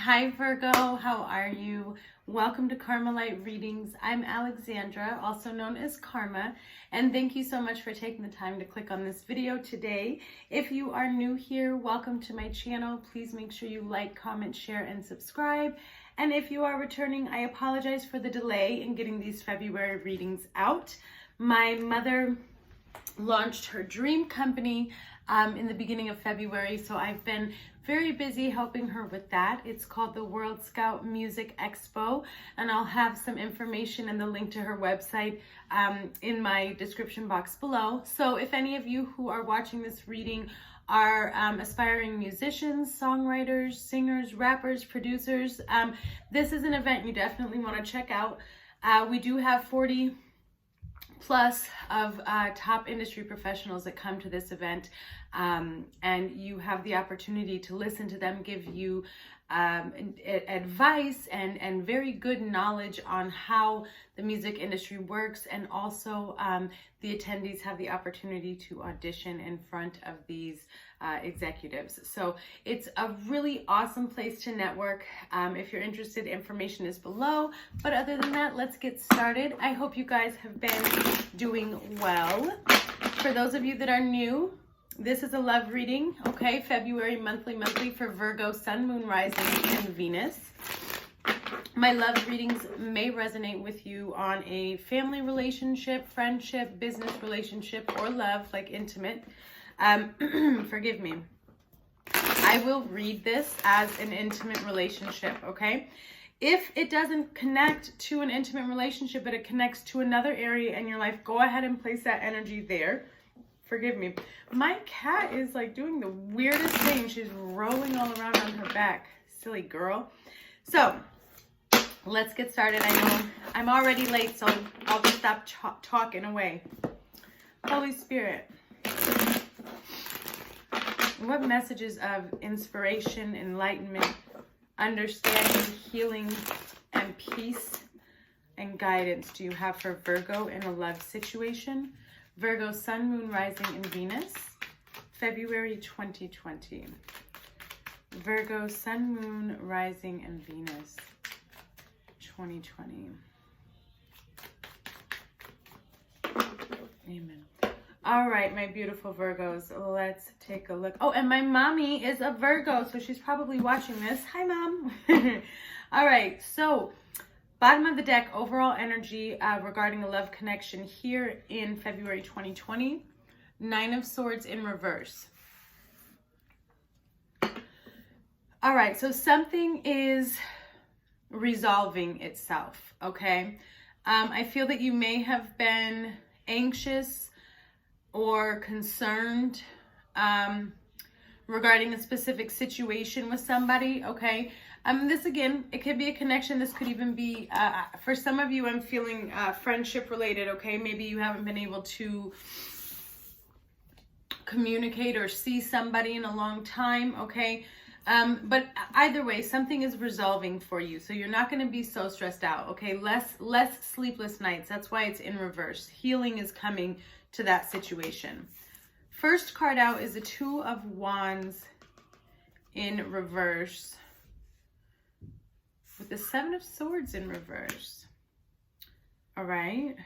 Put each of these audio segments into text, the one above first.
Hi Virgo, how are you? Welcome to Karma Light Readings. I'm Alexandra, also known as Karma, and thank you so much for taking the time to click on this video today. If you are new here, welcome to my channel. Please make sure you like, comment, share, and subscribe. And if you are returning, I apologize for the delay in getting these February readings out. My mother launched her dream company in the beginning of February, so I've been very busy helping her with that. It's called the World Scout Music Expo, and I'll have some information and the link to her website in my description box below. So if any of you who are watching this reading are aspiring musicians, songwriters, singers, rappers, producers, this is an event you definitely want to check out. We do have 40 plus of top industry professionals that come to this event, and you have the opportunity to listen to them give you advice and very good knowledge on how the music industry works, and also the attendees have the opportunity to audition in front of these executives. So it's a really awesome place to network. If you're interested, information is below. But other than that, let's get started. I hope you guys have been doing well. For those of you that are new, this is a love reading, okay? February monthly for Virgo, Sun, Moon, Rising, and Venus. My love readings may resonate with you on a family relationship, friendship, business relationship, or love, like intimate. Forgive me. I will read this as an intimate relationship, okay? If it doesn't connect to an intimate relationship, but it connects to another area in your life, go ahead and place that energy there. Forgive me. My cat is like doing the weirdest thing. She's rolling all around on her back. Silly girl. So let's get started. I know I'm already late, so I'll just stop talking away. Holy Spirit, what messages of inspiration, enlightenment, understanding, healing, and peace and guidance do you have for Virgo in a love situation? Virgo, Sun, Moon, Rising, and Venus, February 2020. Virgo, Sun, Moon, Rising, and Venus, 2020. Amen. All right, my beautiful Virgos, let's take a look. Oh, and my mommy is a Virgo, so she's probably watching this. Hi, Mom. All right, so bottom of the deck, overall energy regarding a love connection here in February 2020. 9 of Swords in reverse. All right, so something is resolving itself, okay? I feel that you may have been anxious or concerned regarding a specific situation with somebody, okay? This again, it could be a connection. This could even be, for some of you, I'm feeling friendship related, okay? Maybe you haven't been able to communicate or see somebody in a long time, okay? But either way, something is resolving for you. So you're not going to be so stressed out, okay? Less sleepless nights. That's why it's in reverse. Healing is coming to that situation. First card out is the 2 of Wands in reverse, with the 7 of Swords in reverse. All right.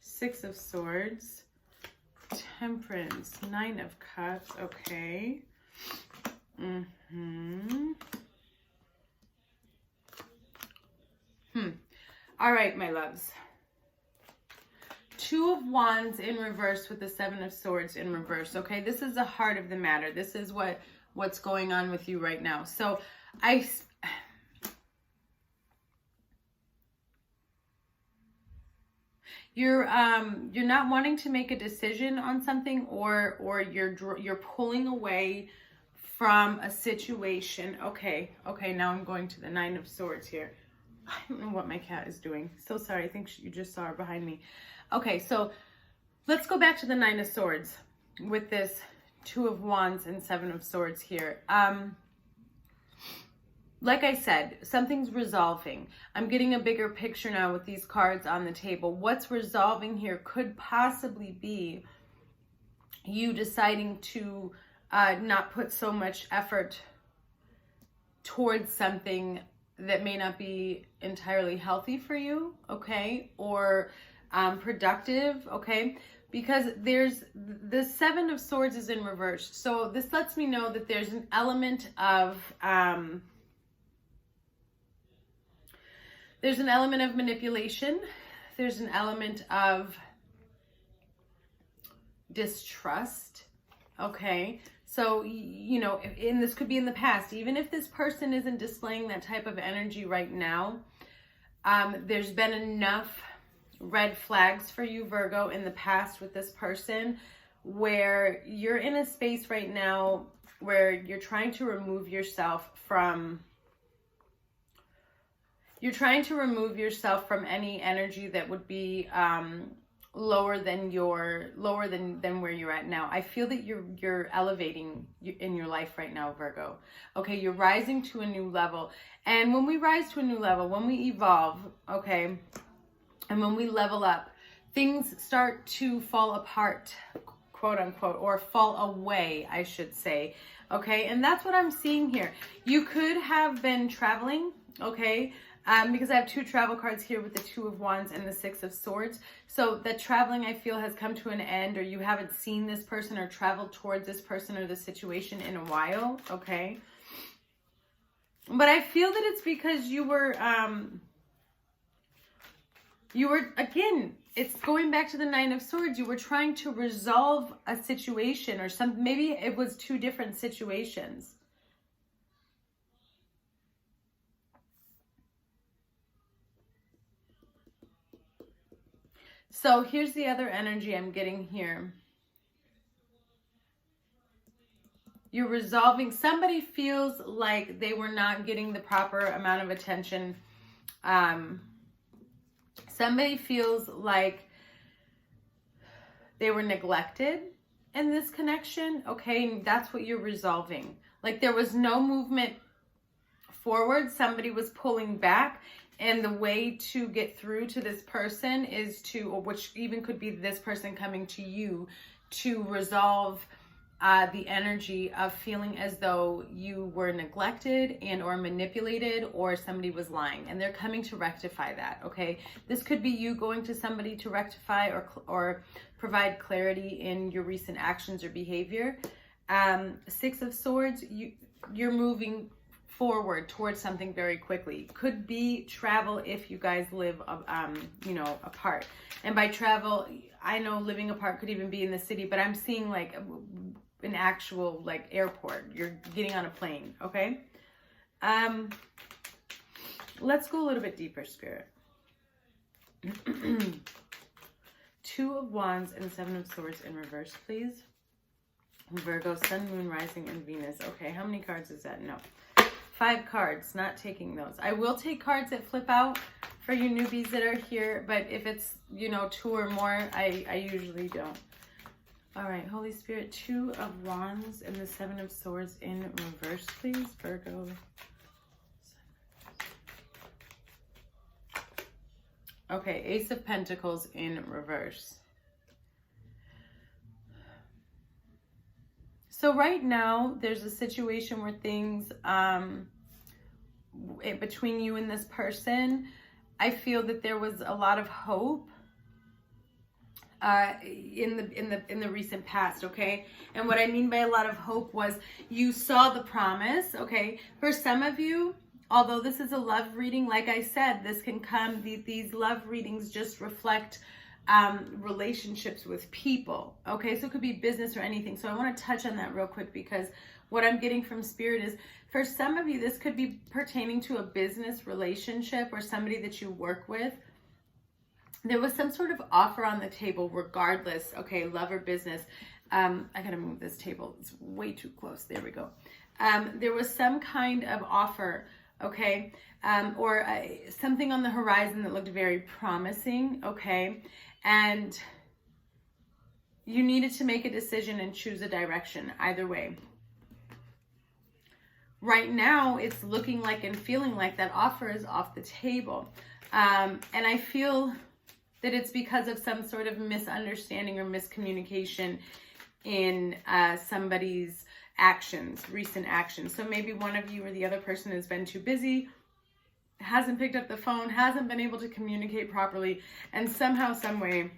6 of Swords, Temperance, 9 of Cups. Okay. All right, my loves. 2 of Wands in reverse with the 7 of Swords in reverse. Okay, this is the heart of the matter. This is what's going on with you right now. So you're not wanting to make a decision on something, or you're pulling away from a situation. Okay, now I'm going to the 9 of Swords here. I don't know what my cat is doing. So sorry. I think you just saw her behind me. Okay, so let's go back to the 9 of Swords with this 2 of Wands and 7 of Swords here. Like I said, something's resolving. I'm getting a bigger picture now with these cards on the table. What's resolving here could possibly be you deciding to not put so much effort towards something that may not be entirely healthy for you, okay, or productive, okay, because there's the Seven of Swords is in reverse. So this lets me know that there's an element of manipulation. There's an element of distrust, okay? So, you know, and this could be in the past. Even if this person isn't displaying that type of energy right now, there's been enough red flags for you, Virgo, in the past with this person, where you're in a space right now where you're trying to remove yourself from any energy that would be lower than where you're at now. I feel that you're elevating in your life right now, Virgo. Okay, you're rising to a new level. And when we rise to a new level, when we evolve, okay, and when we level up, things start to fall apart, quote unquote, or fall away, I should say. Okay, and that's what I'm seeing here. You could have been traveling, okay, because I have two travel cards here with the Two of Wands and the Six of Swords. So the traveling, I feel, has come to an end, or you haven't seen this person or traveled towards this person or the situation in a while, okay? But I feel that it's because you were, again, it's going back to the Nine of Swords. You were trying to resolve a situation, or maybe it was two different situations. So here's the other energy I'm getting here. You're resolving. Somebody feels like they were not getting the proper amount of attention. Somebody feels like they were neglected in this connection. Okay, that's what you're resolving. Like there was no movement forward. Somebody was pulling back. And the way to get through to this person is to, or which even could be this person coming to you, to resolve the energy of feeling as though you were neglected and or manipulated, or somebody was lying, and they're coming to rectify that, okay? This could be you going to somebody to rectify or provide clarity in your recent actions or behavior. Six of Swords, you're moving forward towards something very quickly. Could be travel if you guys live, you know, apart. And by travel, I know living apart could even be in the city, but I'm seeing like an actual like airport. You're getting on a plane, okay? Let's go a little bit deeper, Spirit. Two of Wands and the Seven of Swords in reverse, please. Virgo, Sun, Moon, Rising, and Venus. Okay, how many cards is that? No. 5 cards, not taking those. I will take cards that flip out for you newbies that are here, but if it's, you know, 2 or more, I usually don't. All right, Holy Spirit, Two of Wands and the Seven of Swords in reverse, please, Virgo. Okay, Ace of Pentacles in reverse. So right now, there's a situation where things, between you and this person, I feel that there was a lot of hope in the recent past, okay? And what I mean by a lot of hope was you saw the promise, okay? For some of you, although this is a love reading, like I said, this can come, these love readings just reflect relationships with people, okay? So it could be business or anything. So I want to touch on that real quick, because what I'm getting from Spirit is, for some of you, this could be pertaining to a business relationship or somebody that you work with. There was some sort of offer on the table regardless, okay, love or business. I gotta move this table, it's way too close. There we go. There was some kind of offer, okay, or something on the horizon that looked very promising, okay, and you needed to make a decision and choose a direction either way. Right now, it's looking like and feeling like that offer is off the table. And I feel that it's because of some sort of misunderstanding or miscommunication in somebody's actions, recent actions. So maybe one of you or the other person has been too busy, hasn't picked up the phone, hasn't been able to communicate properly, and somehow, some way,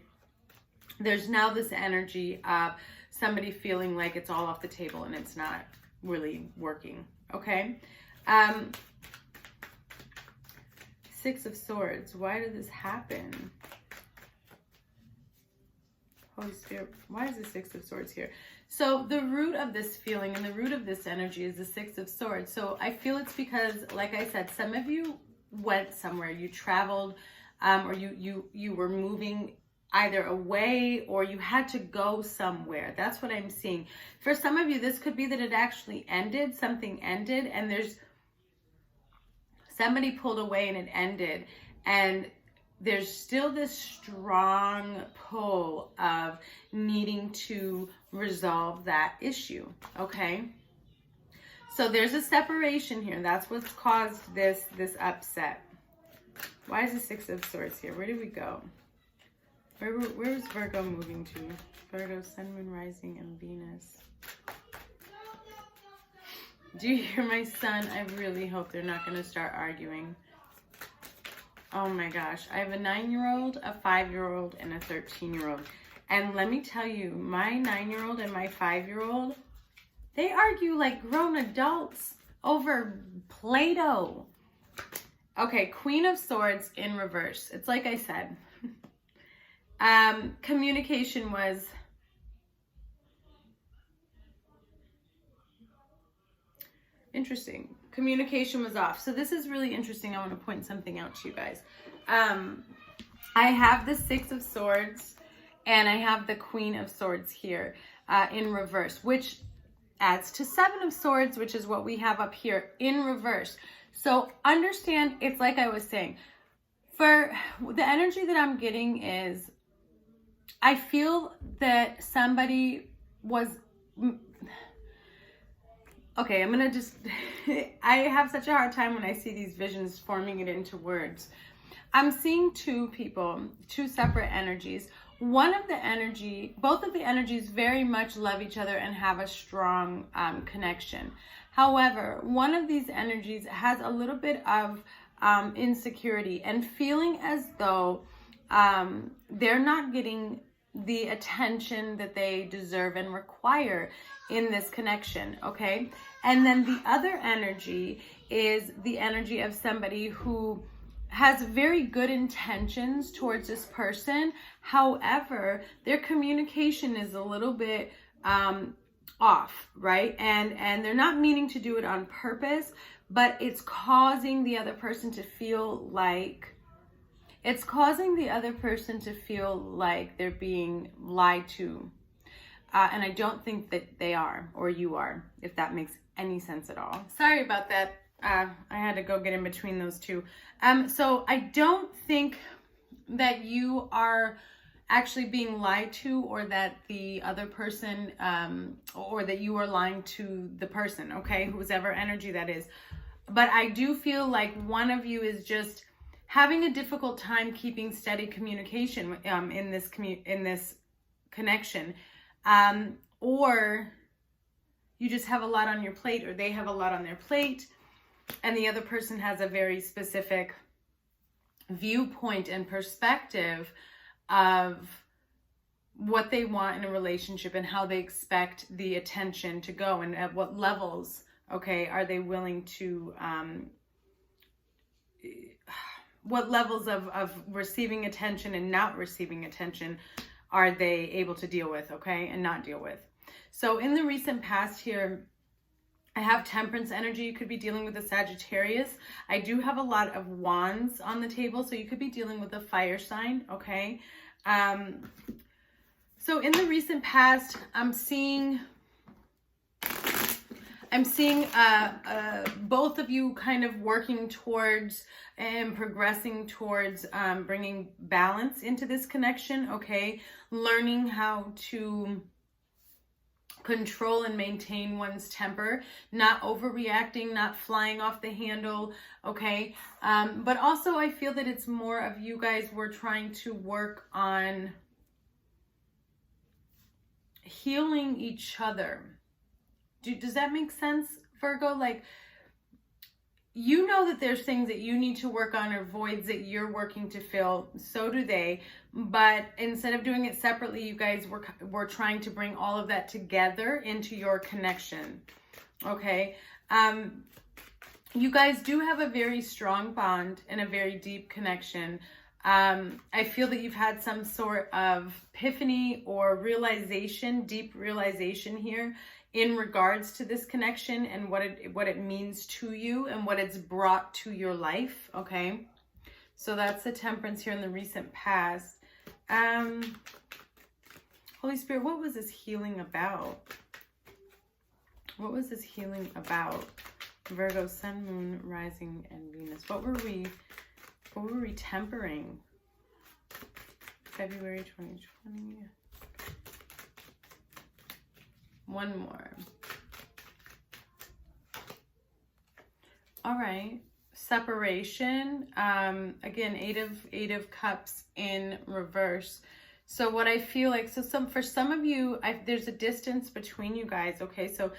there's now this energy of somebody feeling like it's all off the table and it's not really working, okay? Six of Swords. Why did this happen? Holy Spirit, why is the Six of Swords here? So the root of this feeling and the root of this energy is the Six of Swords. So I feel it's because, like I said, some of you went somewhere, you traveled, or you were moving either away or you had to go somewhere. That's what I'm seeing. For some of you, this could be that it actually ended, something ended, and there's somebody pulled away and it ended, and there's still this strong pull of needing to resolve that issue, okay? So there's a separation here. That's what's caused this upset. Why is the Six of Swords here? Where did we go? Where is Virgo moving to? Virgo, Sun, Moon, Rising, and Venus. Do you hear my son? I really hope they're not going to start arguing. Oh my gosh. I have a 9-year-old, a 5-year-old, and a 13-year-old. And let me tell you, my 9-year-old and my 5-year-old, they argue like grown adults over Play-Doh. Okay, Queen of Swords in reverse. It's like I said. Communication was interesting. Communication was off. So this is really interesting. I want to point something out to you guys. I have the Six of Swords and I have the Queen of Swords here in reverse, which adds to Seven of Swords, which is what we have up here in reverse. So understand, it's like I was saying, for the energy that I'm getting is, I feel that somebody was, okay, I'm going to just, I have such a hard time when I see these visions forming it into words. I'm seeing two people, two separate energies. One of the energy, both of the energies very much love each other and have a strong connection. However, one of these energies has a little bit of insecurity and feeling as though they're not getting the attention that they deserve and require in this connection, okay? And then the other energy is the energy of somebody who has very good intentions towards this person. However, their communication is a little bit off, right? And they're not meaning to do it on purpose, but it's causing the other person to feel like they're being lied to. And I don't think that they are, or you are, if that makes any sense at all. Sorry about that. I had to go get in between those two. So I don't think that you are actually being lied to, or that the other person, or that you are lying to the person, okay? Whoever energy that is. But I do feel like one of you is just having a difficult time keeping steady communication in this connection. Or you just have a lot on your plate, or they have a lot on their plate, and the other person has a very specific viewpoint and perspective of what they want in a relationship and how they expect the attention to go, and at what levels, okay, are they willing to, what levels of receiving attention and not receiving attention are they able to deal with, okay, and not deal with. So in the recent past here, I have Temperance energy. You could be dealing with a Sagittarius. I do have a lot of Wands on the table, so you could be dealing with a fire sign, okay? So in the recent past, I'm seeing both of you kind of working towards and progressing towards bringing balance into this connection, okay? Learning how to control and maintain one's temper, not overreacting, not flying off the handle, okay? But also I feel that it's more of you guys were trying to work on healing each other, Does that make sense, Virgo? Like, you know that there's things that you need to work on or voids that you're working to fill. So do they. But instead of doing it separately, you guys were trying to bring all of that together into your connection. Okay. You guys do have a very strong bond and a very deep connection. I feel that you've had some sort of epiphany or realization, deep realization here in regards to this connection and what it means to you and what it's brought to your life. Okay, so that's the Temperance here in the recent past. Holy Spirit, what was this healing about? What was this healing about? Virgo, Sun, Moon, Rising, and Venus. What were we tempering? February 2020. One more. All right. Separation. Again, eight of cups in reverse. So what I feel like, for some of you, there's a distance between you guys. Okay. So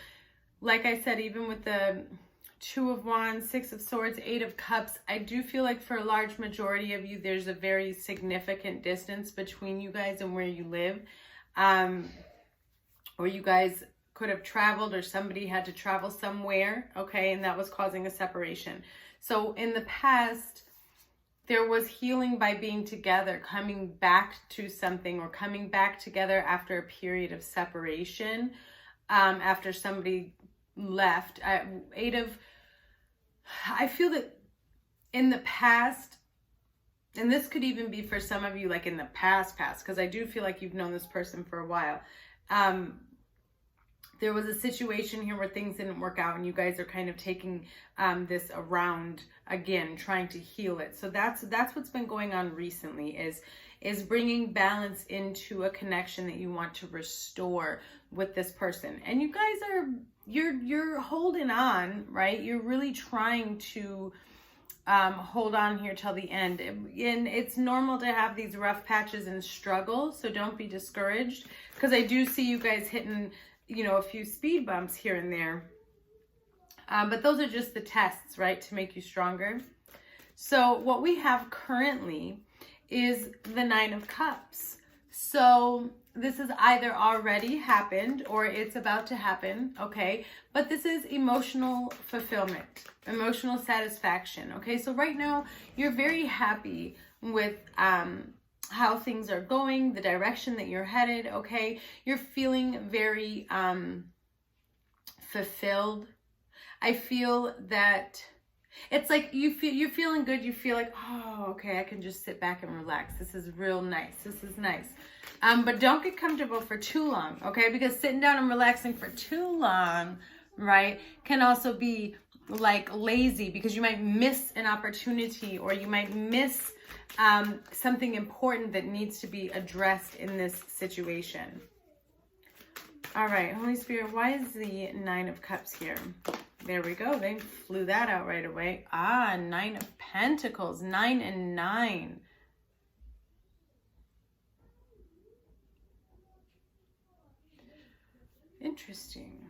like I said, even with the Two of Wands, Six of Swords, Eight of Cups, I do feel like for a large majority of you, there's a very significant distance between you guys and where you live. Or you guys could have traveled, or somebody had to travel somewhere, okay, and that was causing a separation. So in the past, there was healing by being together, coming back to something, or coming back together after a period of separation, after somebody left. I feel that in the past, and this could even be for some of you, like in the past, because I do feel like you've known this person for a while. There was a situation here where things didn't work out, and you guys are kind of taking this around again, trying to heal it. So that's what's been going on recently, is bringing balance into a connection that you want to restore with this person. And you guys are, you're holding on, right? You're really trying to hold on here till the end. And it's normal to have these rough patches and struggle, so don't be discouraged, because I do see you guys hitting, a few speed bumps here and there. But those are just the tests, right, to make you stronger. So what we have currently is the Nine of Cups. So this has either already happened or it's about to happen, okay? But this is emotional fulfillment, emotional satisfaction, okay? So right now, you're very happy with how things are going, the direction that you're headed, okay? You're feeling very fulfilled. I feel that it's like you're feeling good. You feel like, oh, okay, I can just sit back and relax. This is real nice. This is nice. But don't get comfortable for too long, okay? Because sitting down and relaxing for too long, right, can also be like lazy, because you might miss an opportunity, or you might miss something important that needs to be addressed in this situation. All right, Holy Spirit, why is the Nine of Cups here? There we go. They flew that out right away. Nine of Pentacles, 9 and 9. Interesting.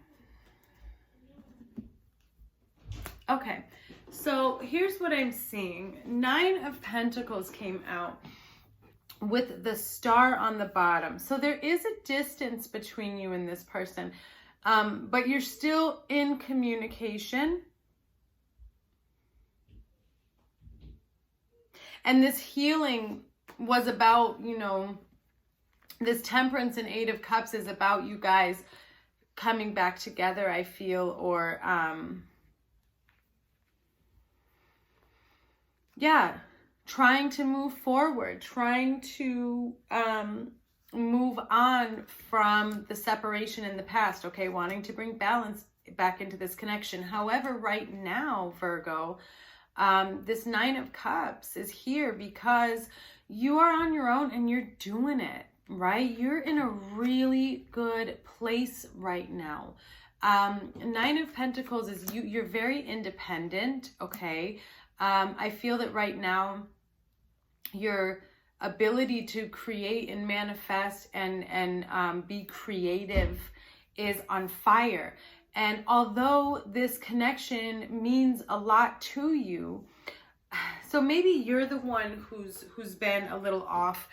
Okay, so here's what I'm seeing. 9 of Pentacles came out with the star on the bottom. So there is a distance between you and this person, but you're still in communication. And this healing was about, this Temperance and Eight of Cups is about you guys coming back together, I feel, or, trying to move forward, trying to move on from the separation in the past, okay? Wanting to bring balance back into this connection. However, right now, Virgo, this Nine of Cups is here because you are on your own and you're doing it, right? You're in a really good place right now. Nine of Pentacles is you're very independent, okay? I feel that right now your ability to create and manifest and be creative is on fire. And although this connection means a lot to you, so maybe you're the one who's been a little off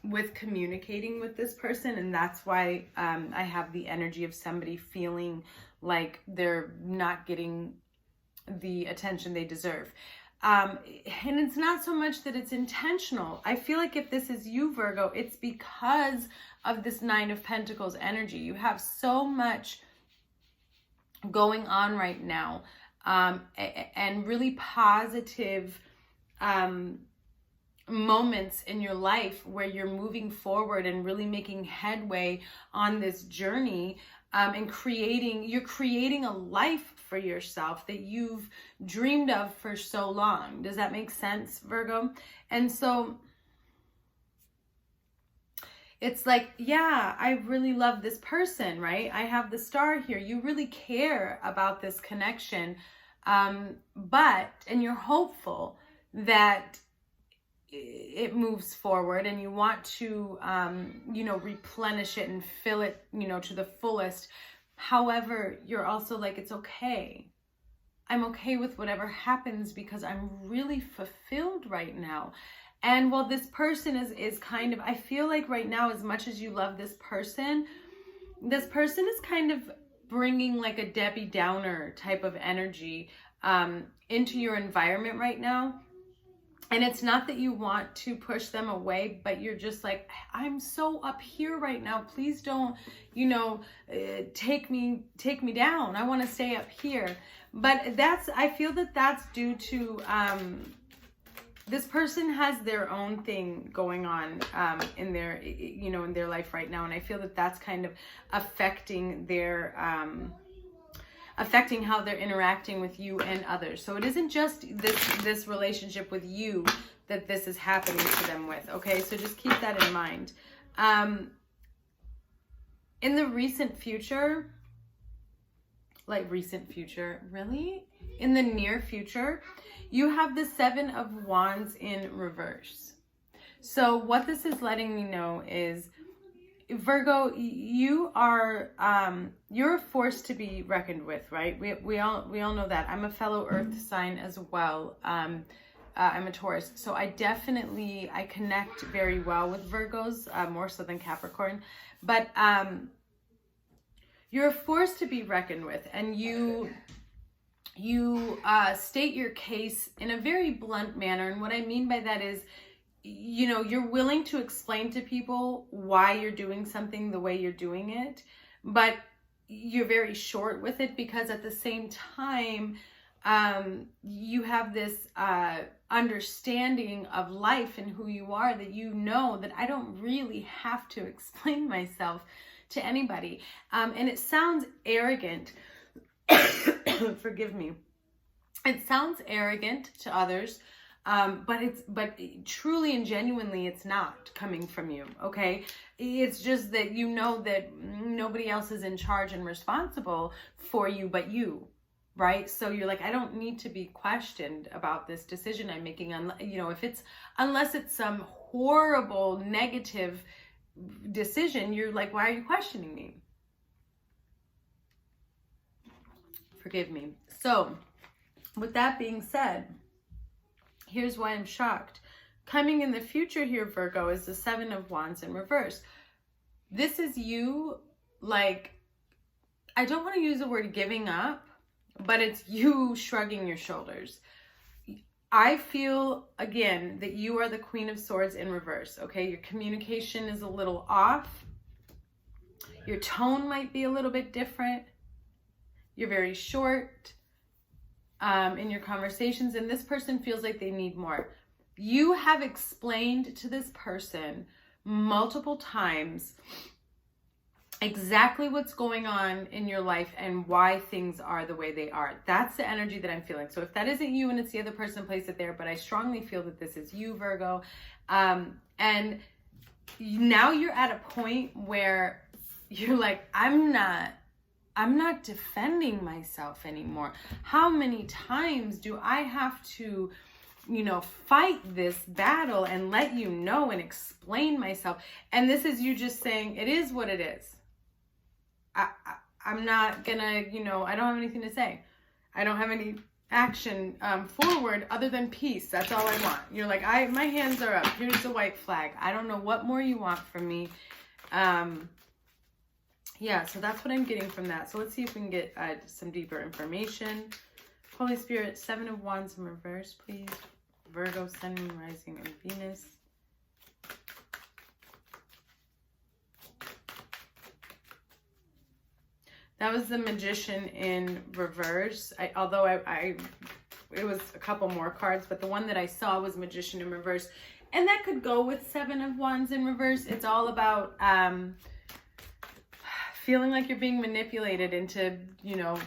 with communicating with this person, and that's why I have the energy of somebody feeling like they're not getting the attention they deserve. And it's not so much that it's intentional. I feel like if this is you, Virgo, it's because of this Nine of Pentacles energy. You have so much going on right now, and really positive moments in your life where you're moving forward and really making headway on this journey, and you're creating a life for yourself that you've dreamed of for so long. Does that make sense, Virgo? And so it's like, yeah, I really love this person, right? I have the star here. You really care about this connection, and you're hopeful that it moves forward, and you want to, replenish it and fill it, to the fullest. However, you're also like, it's okay. I'm okay with whatever happens because I'm really fulfilled right now. And while this person is kind of, I feel like right now, as much as you love this person is kind of bringing like a Debbie Downer type of energy into your environment right now. And it's not that you want to push them away, but you're just like, I'm so up here right now. Please don't, take me down. I want to stay up here. But I feel that that's due to, this person has their own thing going on in their life right now. And I feel that that's kind of affecting affecting how they're interacting with you and others. So it isn't just this relationship with you that this is happening to them with, okay? So just keep that in mind. In the recent future, really? In the near future, you have the Seven of Wands in reverse. So what this is letting me know is, Virgo, you're a force to be reckoned with, right? We all know that. I'm a fellow earth sign as well. I'm a Taurus. So I connect very well with Virgos, more so than Capricorn. But you're a force to be reckoned with, and you state your case in a very blunt manner. And what I mean by that is, you're willing to explain to people why you're doing something the way you're doing it, but you're very short with it, because at the same time, you have this understanding of life and who you are, that that I don't really have to explain myself to anybody. And it sounds arrogant. Forgive me. It sounds arrogant to others. But truly and genuinely, it's not coming from you, okay? It's just that that nobody else is in charge and responsible for you but you, right? So you're like, I don't need to be questioned about this decision I'm making, unless it's some horrible negative decision. You're like, why are you questioning me? Forgive me. So with that being said, here's why I'm shocked. Coming in the future here, Virgo, is the Seven of Wands in reverse. This is you, like, I don't want to use the word giving up, but it's you shrugging your shoulders. I feel, again, that you are the Queen of Swords in reverse, okay? Your communication is a little off. Your tone might be a little bit different. You're very short in your conversations, and this person feels like they need more. You have explained to this person multiple times exactly what's going on in your life and why things are the way they are. That's the energy that I'm feeling. So if that isn't you and it's the other person, place it there, but I strongly feel that this is you, Virgo. And now you're at a point where you're like, I'm not defending myself anymore. How many times do I have to, fight this battle and let you know and explain myself? And this is you just saying, it is what it is. I'm not gonna, you know, I don't have anything to say. I don't have any action forward other than peace. That's all I want. You're like, my hands are up. Here's the white flag. I don't know what more you want from me. Yeah, so that's what I'm getting from that. So let's see if we can get some deeper information. Holy Spirit, 7 of Wands in reverse, please. Virgo, Sun, Moon, Rising, and Venus. That was the Magician in reverse. Although it was a couple more cards, but the one that I saw was Magician in reverse. And that could go with 7 of Wands in reverse. It's all about feeling like you're being manipulated into, you know,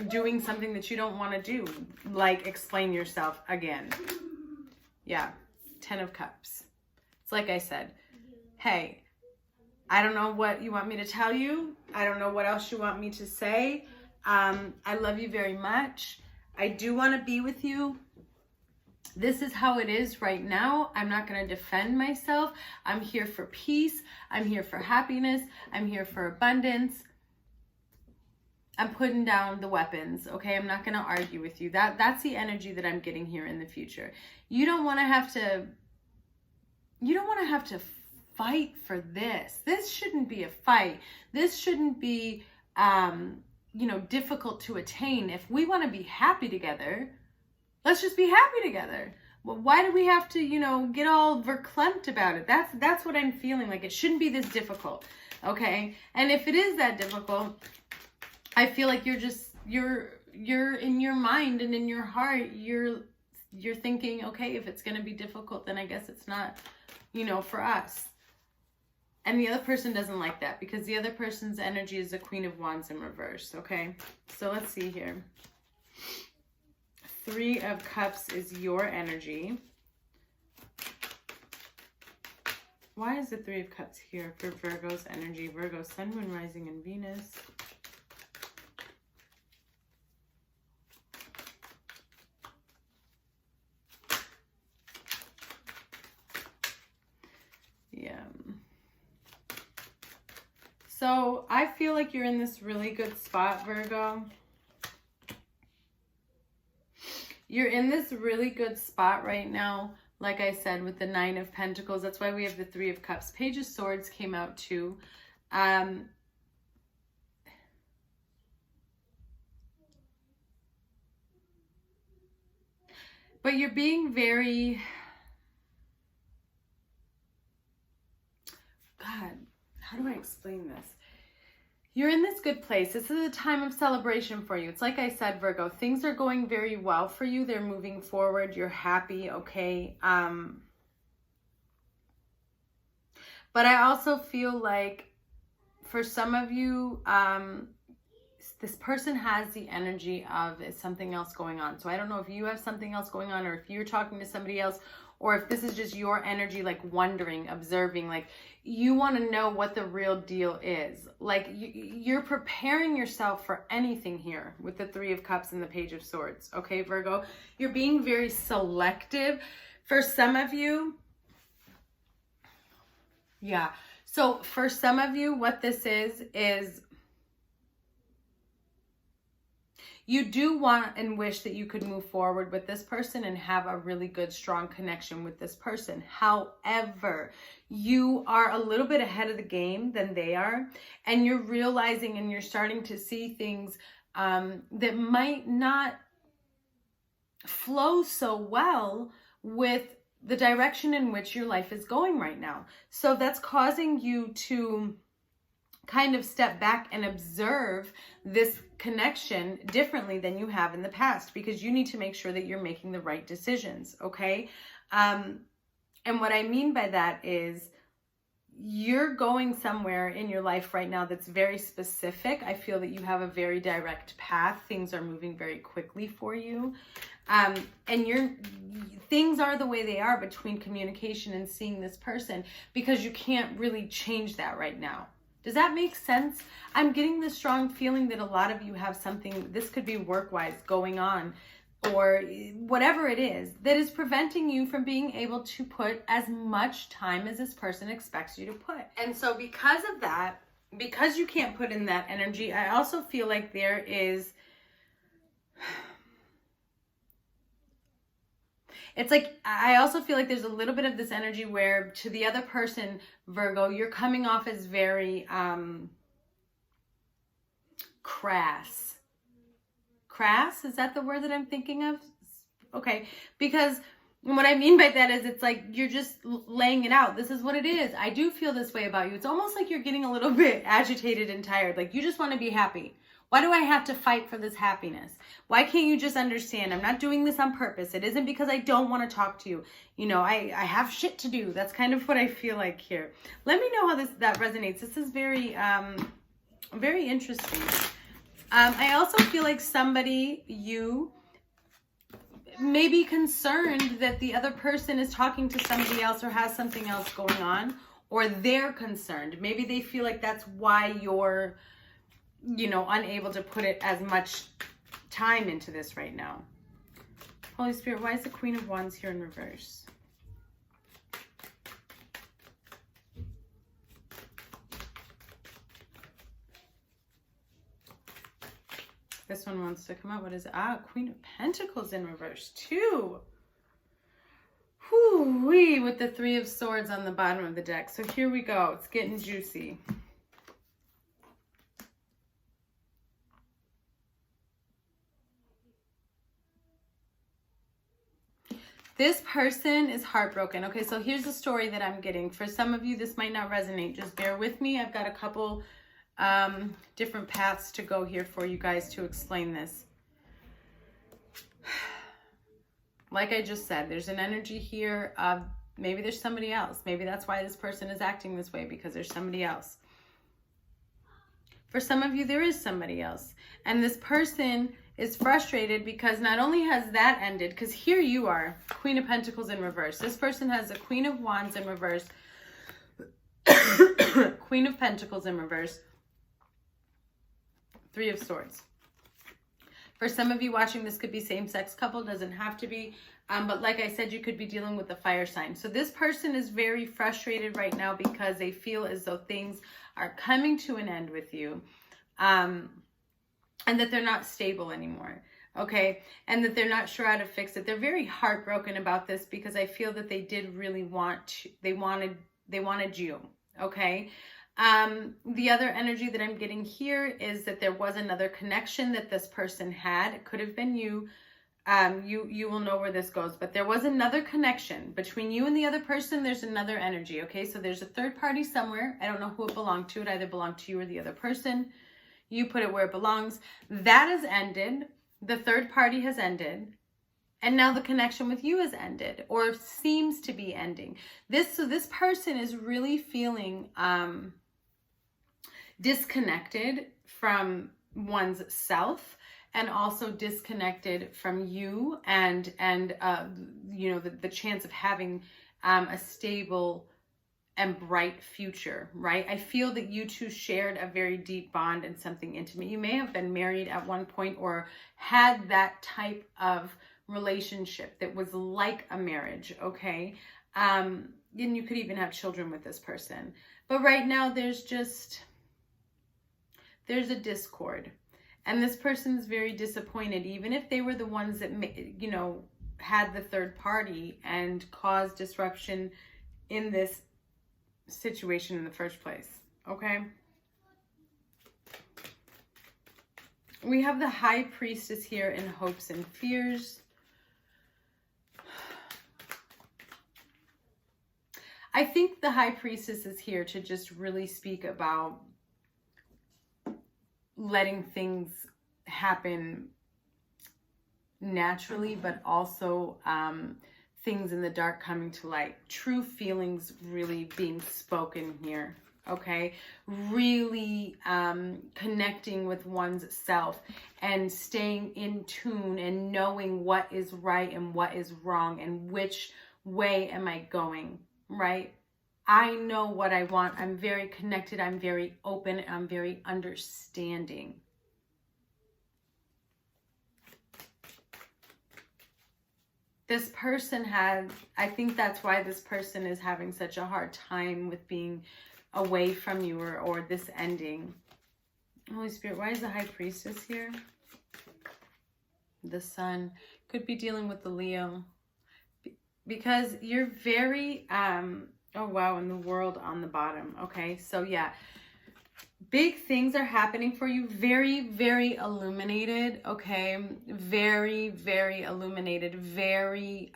doing something that you don't want to do. Like explain yourself again. Yeah, 10 of Cups. It's like I said, hey, I don't know what you want me to tell you. I don't know what else you want me to say. I love you very much. I do want to be with you. This is how it is right now. I'm not going to defend myself. I'm here for peace. I'm here for happiness. I'm here for abundance. I'm putting down the weapons, okay? I'm not going to argue with you. That's the energy that I'm getting here in the future. You don't want to have to fight for this. This shouldn't be a fight. This shouldn't be, you know, difficult to attain. If we want to be happy together, let's just be happy together. Well, why do we have to, you know, get all verklempt about it? That's what I'm feeling like. It shouldn't be this difficult, okay? And if it is that difficult, I feel like you're in your mind and in your heart, you're thinking, okay, if it's going to be difficult, then I guess it's not, you know, for us. And the other person doesn't like that because the other person's energy is the Queen of Wands in reverse, okay? So let's see here. 3 of Cups is your energy. Why is the 3 of Cups here for Virgo's energy? Virgo, Sun, Moon, Rising, and Venus. Yeah. So I feel like you're in this really good spot, Virgo. You're in this really good spot right now, like I said, with the 9 of Pentacles. That's why we have the 3 of Cups. Page of Swords came out too. But you're being very... God, how do I explain this? You're in this good place. This is a time of celebration for you. It's like I said, Virgo, things are going very well for you. They're moving forward. You're happy, okay? But I also feel like for some of you, this person has the energy of something else going on. So I don't know if you have something else going on or if you're talking to somebody else or if this is just your energy, like wondering, observing, like you want to know what the real deal is. Like you're preparing yourself for anything here with the 3 of Cups and the Page of Swords. Okay, Virgo, you're being very selective. For some of you, yeah. So for some of you, what this is you do want and wish that you could move forward with this person and have a really good, strong connection with this person. However, you are a little bit ahead of the game than they are, and you're realizing and you're starting to see things that might not flow so well with the direction in which your life is going right now. So that's causing you to kind of step back and observe this connection differently than you have in the past, because you need to make sure that you're making the right decisions, okay? And what I mean by that is you're going somewhere in your life right now that's very specific. I feel that you have a very direct path. Things are moving very quickly for you. And things are the way they are between communication and seeing this person, because you can't really change that right now. Does that make sense? I'm getting the strong feeling that a lot of you have something, this could be work-wise, going on, or whatever it is, that is preventing you from being able to put as much time as this person expects you to put. And so because of that, because you can't put in that energy, I also feel like there is, it's like, I also feel like there's a little bit of this energy where to the other person, Virgo, you're coming off as very crass. Crass, is that the word that I'm thinking of? Okay, because what I mean by that is it's like you're just laying it out. This is what it is. I do feel this way about you. It's almost like you're getting a little bit agitated and tired. Like you just want to be happy. Why do I have to fight for this happiness? Why can't you just understand? I'm not doing this on purpose. It isn't because I don't want to talk to you. You know, I have shit to do. That's kind of what I feel like here. Let me know how that resonates. This is very, very interesting. I also feel like somebody, you may be concerned that the other person is talking to somebody else or has something else going on, or they're concerned. Maybe they feel like that's why you're, you know, unable to put it as much time into this right now. Holy Spirit, why is the Queen of Wands here in reverse? This one wants to come out. What is it? Ah, Queen of Pentacles in reverse too. Whoo-wee, with the Three of Swords on the bottom of the deck. So here we go. It's getting juicy. This person is heartbroken. Okay, so here's the story that I'm getting. For some of you, this might not resonate. Just bear with me. I've got a couple different paths to go here for you guys to explain this. Like I just said, there's an energy here of maybe there's somebody else. Maybe that's why this person is acting this way, because there's somebody else. For some of you, there is somebody else. And this person is frustrated because not only has that ended, because here you are, Queen of Pentacles in reverse. This person has a Queen of Wands in reverse, Queen of Pentacles in reverse, Three of Swords. For some of you watching, this could be same-sex couple, doesn't have to be. But like I said, you could be dealing with the fire sign. So this person is very frustrated right now because they feel as though things are coming to an end with you. And that they're not stable anymore. Okay. And that they're not sure how to fix it. They're very heartbroken about this because I feel that they did really want, they wanted you. Okay. The other energy that I'm getting here is that there was another connection that this person had. It could have been you. You will know where this goes, but there was another connection between you and the other person. There's another energy. Okay. So there's a third party somewhere. I don't know who it belonged to. It either belonged to you or the other person. You put it where it belongs. That has ended. The third party has ended. And now the connection with you has ended, or seems to be ending. So this person is really feeling disconnected from one's self, and also disconnected from you and you know, the chance of having a stable and bright future, right? I feel that you two shared a very deep bond and something intimate. You may have been married at one point or had that type of relationship that was like a marriage, okay? And you could even have children with this person. But right now there's a discord. And this person's very disappointed, even if they were the ones that, you know, had the third party and caused disruption in this situation in the first place. Okay. We have the High Priestess here in hopes and fears. I think the High Priestess is here to just really speak about letting things happen naturally, but also things in the dark coming to light. True feelings really being spoken here, okay? Really connecting with one's self and staying in tune and knowing what is right and what is wrong and which way am I going, right? I know what I want. I'm very connected. I'm very open. I'm very understanding. This person I think that's why this person is having such a hard time with being away from you, or this ending. Holy Spirit, why is the High Priestess here? The Sun. Could be dealing with the Leo. Because you're very, oh wow, and the World on the bottom. Okay, so yeah. Big things are happening for you. Very, very illuminated. Okay, very, very illuminated. Very,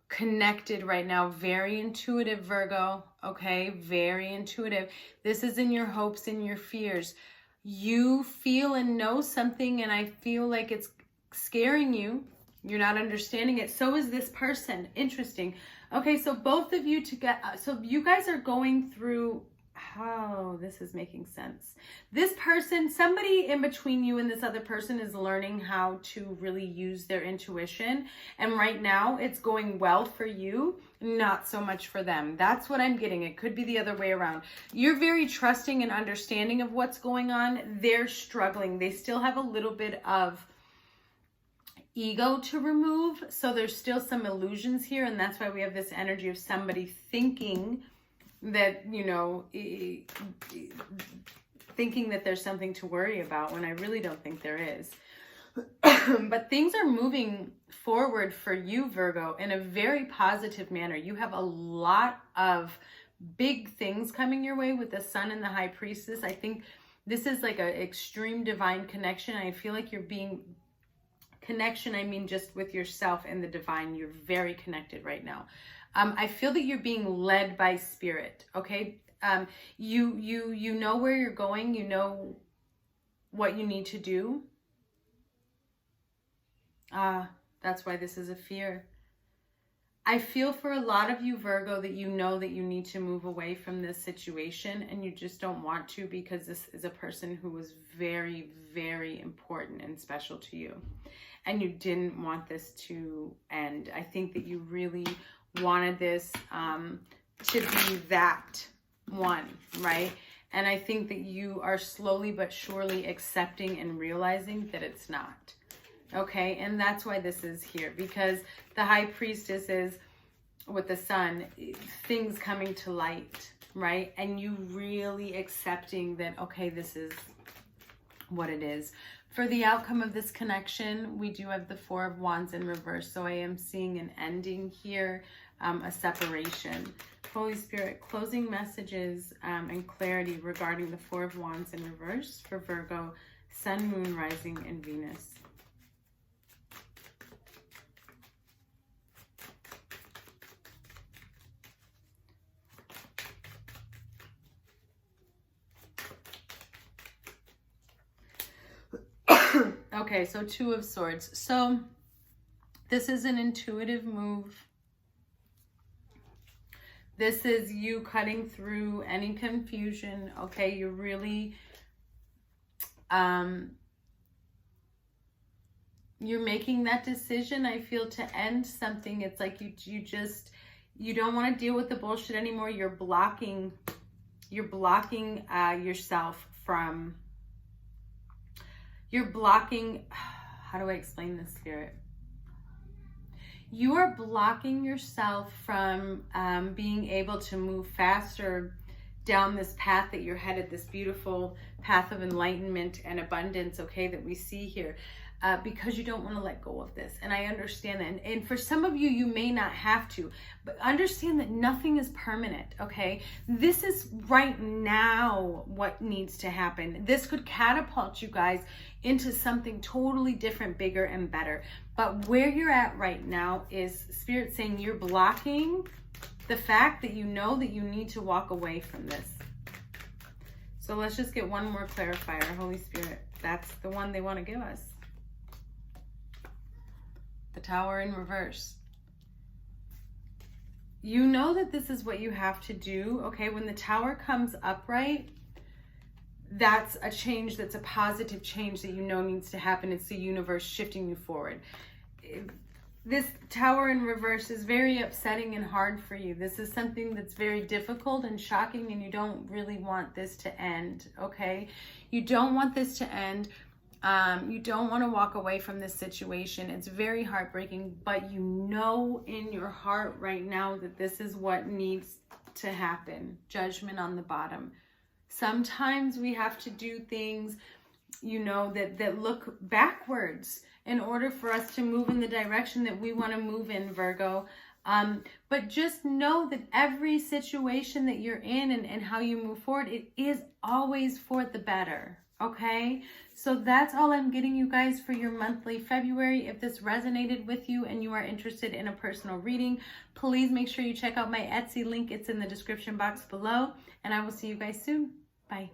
connected right now. Very intuitive, Virgo. Okay, very intuitive. This is in your hopes and your fears. You feel and know something, and I feel like it's scaring you. You're not understanding it. So is this person. Interesting. Okay, so both of you together. So you guys are going through. Oh, this is making sense. This person, somebody in between you and this other person, is learning how to really use their intuition. And right now it's going well for you, not so much for them. That's what I'm getting. It could be the other way around. You're very trusting and understanding of what's going on. They're struggling. They still have a little bit of ego to remove. So there's still some illusions here. And that's why we have this energy of somebody thinking that, you know, thinking that there's something to worry about, when I really don't think there is. But things are moving forward for you, Virgo, in a very positive manner. You have a lot of big things coming your way with the Sun and the High Priestess. I think this is like an extreme divine connection. I feel like you're being connection. I mean, just with yourself and the divine, you're very connected right now. I feel that you're being led by spirit. Okay. You know where you're going. You know what you need to do. That's why this is a fear. I feel for a lot of you, Virgo, that you know that you need to move away from this situation, and you just don't want to, because this is a person who was very, very important and special to you. And you didn't want this to end. I think that you really wanted this to be that one, right? And I think that you are slowly but surely accepting and realizing that it's not. Okay, and that's why this is here, because the High Priestess is with the Sun, things coming to light, right? And you really accepting that, okay, this is what it is. For the outcome of this connection, we do have the Four of Wands in reverse. So I am seeing an ending here, a separation. Holy Spirit, closing messages and clarity regarding the Four of Wands in reverse for Virgo, Sun, Moon, Rising, and Venus. Okay, so Two of Swords. So this is an intuitive move. This is you cutting through any confusion. Okay, you're really you're making that decision, I feel, to end something. It's like you don't want to deal with the bullshit anymore. You're blocking yourself from, you're blocking, how do I explain this, Spirit? You are blocking yourself from being able to move faster down this path that you're headed, this beautiful path of enlightenment and abundance, okay, that we see here, because you don't want to let go of this. And I understand that. And for some of you, you may not have to, but understand that nothing is permanent, okay? This is right now what needs to happen. This could catapult you guys into something totally different, bigger, and better. But where you're at right now is Spirit saying you're blocking the fact that you know that you need to walk away from this. So let's just get one more clarifier. Holy Spirit, that's the one they want to give us. The Tower in reverse. You know that this is what you have to do, okay? When the Tower comes upright, that's a change, that's a positive change that you know needs to happen. It's the universe shifting you forward. This Tower in reverse is very upsetting and hard for you. This is something that's very difficult and shocking, and you don't really want this to end, okay? You don't want this to end. You don't want to walk away from this situation. It's very heartbreaking, but you know in your heart right now that this is what needs to happen. Judgment on the bottom. Sometimes we have to do things, you know, that look backwards in order for us to move in the direction that we want to move in, Virgo. But just know that every situation that you're in and how you move forward, it is always for the better. Okay, so that's all I'm getting you guys for your monthly February. If this resonated with you and you are interested in a personal reading, please make sure you check out my Etsy link. It's in the description box below, and I will see you guys soon. Bye.